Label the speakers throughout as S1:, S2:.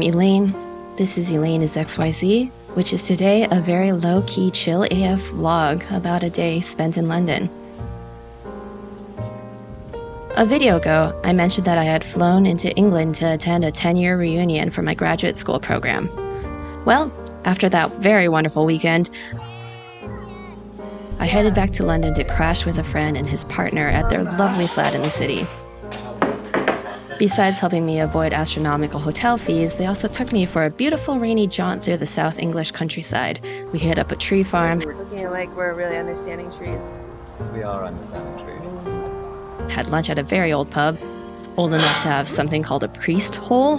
S1: Elaine. This is Elaine is XYZ, which is today a very low-key chill AF vlog about a day spent in London. A video ago, I mentioned that I had flown into England to attend a 10-year reunion for my graduate school program. Well, after that very wonderful weekend, I headed back to London to crash with a friend and his partner at their lovely flat in the city. Besides helping me avoid astronomical hotel fees, they also took me for a beautiful rainy jaunt through the South English countryside. We hit up a tree farm.
S2: Looking like we're really understanding trees.
S3: We are understanding trees.
S1: Had lunch at a very old pub, old enough to have something called a priest hole.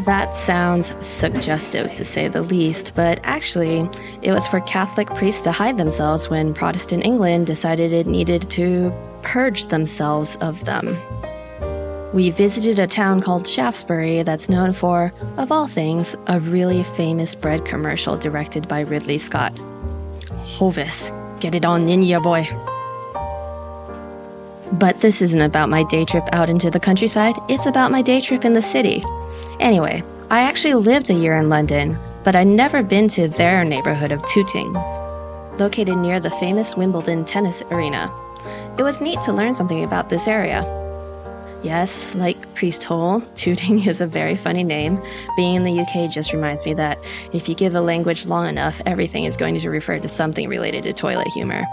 S1: That sounds suggestive to say the least, but actually, it was for Catholic priests to hide themselves when Protestant England decided it needed to purge themselves of them. We visited a town called Shaftesbury that's known for, of all things, a really famous bread commercial directed by Ridley Scott. Hovis, get it on in ya, boy. But this isn't about my day trip out into the countryside, it's about my day trip in the city. Anyway, I actually lived a year in London, but I'd never been to their neighborhood of Tooting, located near the famous Wimbledon tennis arena. It was neat to learn something about this area. Yes, like Priest Hole, Tooting is a very funny name. Being in the UK just reminds me that if you give a language long enough, everything is going to refer to something related to toilet humor.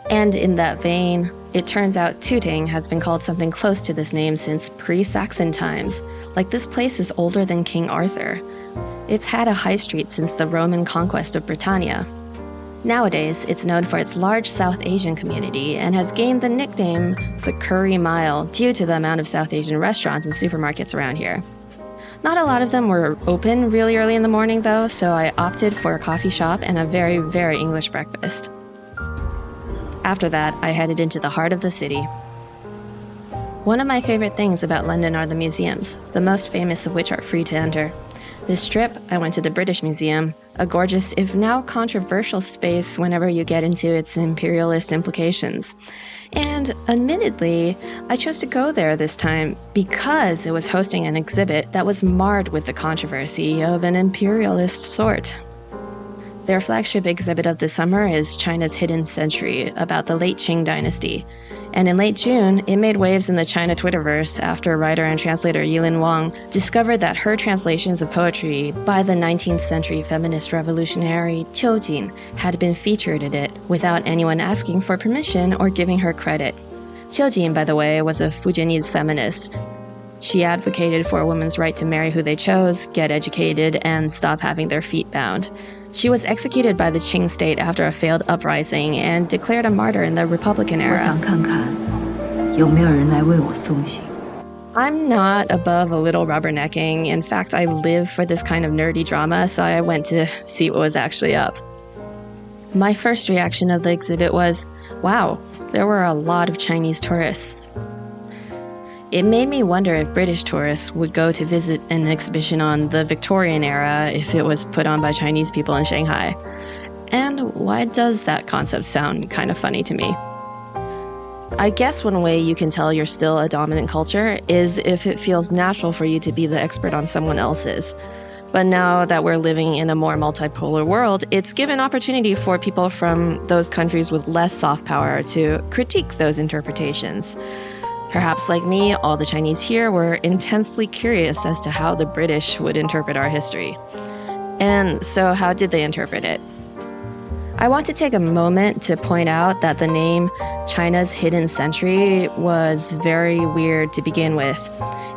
S1: And in that vein, it turns out Tooting has been called something close to this name since pre-Saxon times. Like this place is older than King Arthur. It's had a high street since the Roman conquest of Britannia. Nowadays, it's known for its large South Asian community and has gained the nickname the Curry Mile due to the amount of South Asian restaurants and supermarkets around here. Not a lot of them were open really early in the morning though, so I opted for a coffee shop and a very, very English breakfast. After that, I headed into the heart of the city. One of my favorite things about London are the museums, the most famous of which are free to enter. This trip, I went to the British Museum, a gorgeous, if now controversial space whenever you get into its imperialist implications. And admittedly, I chose to go there this time because it was hosting an exhibit that was marred with the controversy of an imperialist sort. Their flagship exhibit of the summer is China's Hidden Century, about the late Qing dynasty. And in late June, it made waves in the China Twitterverse after writer and translator Yilin Wang discovered that her translations of poetry by the 19th century feminist revolutionary Qiu Jin had been featured in it without anyone asking for permission or giving her credit. Qiu Jin, by the way, was a Fujianese feminist. She advocated for a woman's right to marry who they chose, get educated, and stop having their feet bound. She was executed by the Qing state after a failed uprising and declared a martyr in the Republican era. I'm not above a little rubbernecking. In fact, I live for this kind of nerdy drama, so I went to see what was actually up. My first reaction of the exhibit was, wow, there were a lot of Chinese tourists. It made me wonder if British tourists would go to visit an exhibition on the Victorian era if it was put on by Chinese people in Shanghai. And why does that concept sound kind of funny to me? I guess one way you can tell you're still a dominant culture is if it feels natural for you to be the expert on someone else's. But now that we're living in a more multipolar world, it's given opportunity for people from those countries with less soft power to critique those interpretations. Perhaps like me, all the Chinese here were intensely curious as to how the British would interpret our history. And so how did they interpret it? I want to take a moment to point out that the name China's Hidden Century was very weird to begin with.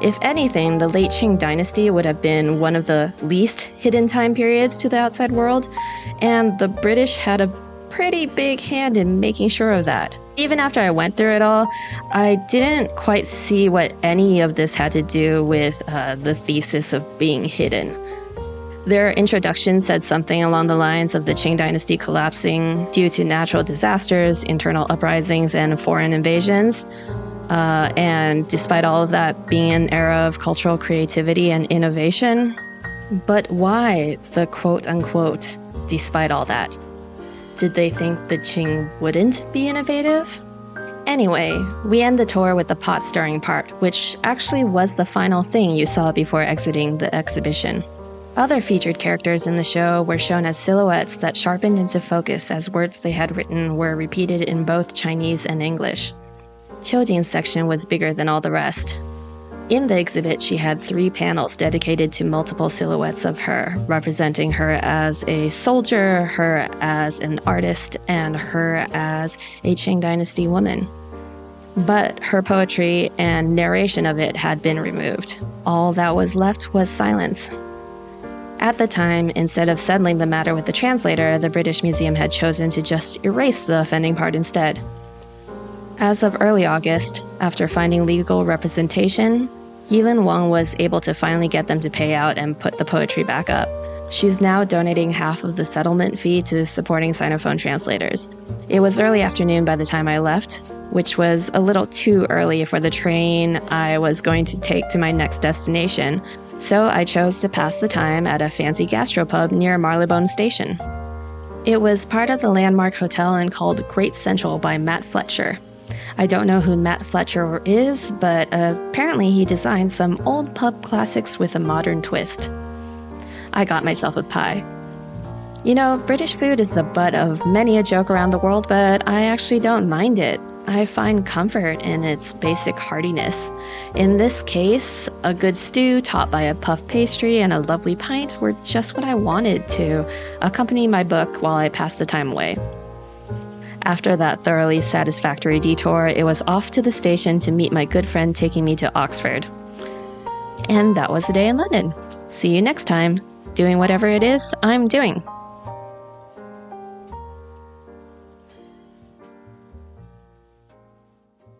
S1: If anything, the late Qing dynasty would have been one of the least hidden time periods to the outside world, and the British had a pretty big hand in making sure of that. Even after I went through it all, I didn't quite see what any of this had to do with the thesis of being hidden. Their introduction said something along the lines of the Qing dynasty collapsing due to natural disasters, internal uprisings, and foreign invasions. And despite all of that being an era of cultural creativity and innovation, but why the quote-unquote despite all that? Did they think the Qing wouldn't be innovative? Anyway, we end the tour with the pot stirring part, which actually was the final thing you saw before exiting the exhibition. Other featured characters in the show were shown as silhouettes that sharpened into focus as words they had written were repeated in both Chinese and English. Qiujing's section was bigger than all the rest. In the exhibit, she had 3 panels dedicated to multiple silhouettes of her, representing her as a soldier, her as an artist, and her as a Qing Dynasty woman. But her poetry and narration of it had been removed. All that was left was silence. At the time, instead of settling the matter with the translator, the British Museum had chosen to just erase the offending part instead. As of early August, after finding legal representation, Yilin Wang was able to finally get them to pay out and put the poetry back up. She's now donating half of the settlement fee to supporting Sinophone translators. It was early afternoon by the time I left, which was a little too early for the train I was going to take to my next destination, so I chose to pass the time at a fancy gastropub near Marylebone Station. It was part of the landmark hotel and called Great Central by Matt Fletcher. I don't know who Matt Fletcher is, but apparently he designed some old pub classics with a modern twist. I got myself a pie. You know, British food is the butt of many a joke around the world, but I actually don't mind it. I find comfort in its basic heartiness. In this case, a good stew topped by a puff pastry and a lovely pint were just what I wanted to accompany my book while I passed the time away. After that thoroughly satisfactory detour, it was off to the station to meet my good friend taking me to Oxford. And that was a day in London. See you next time, doing whatever it is I'm doing.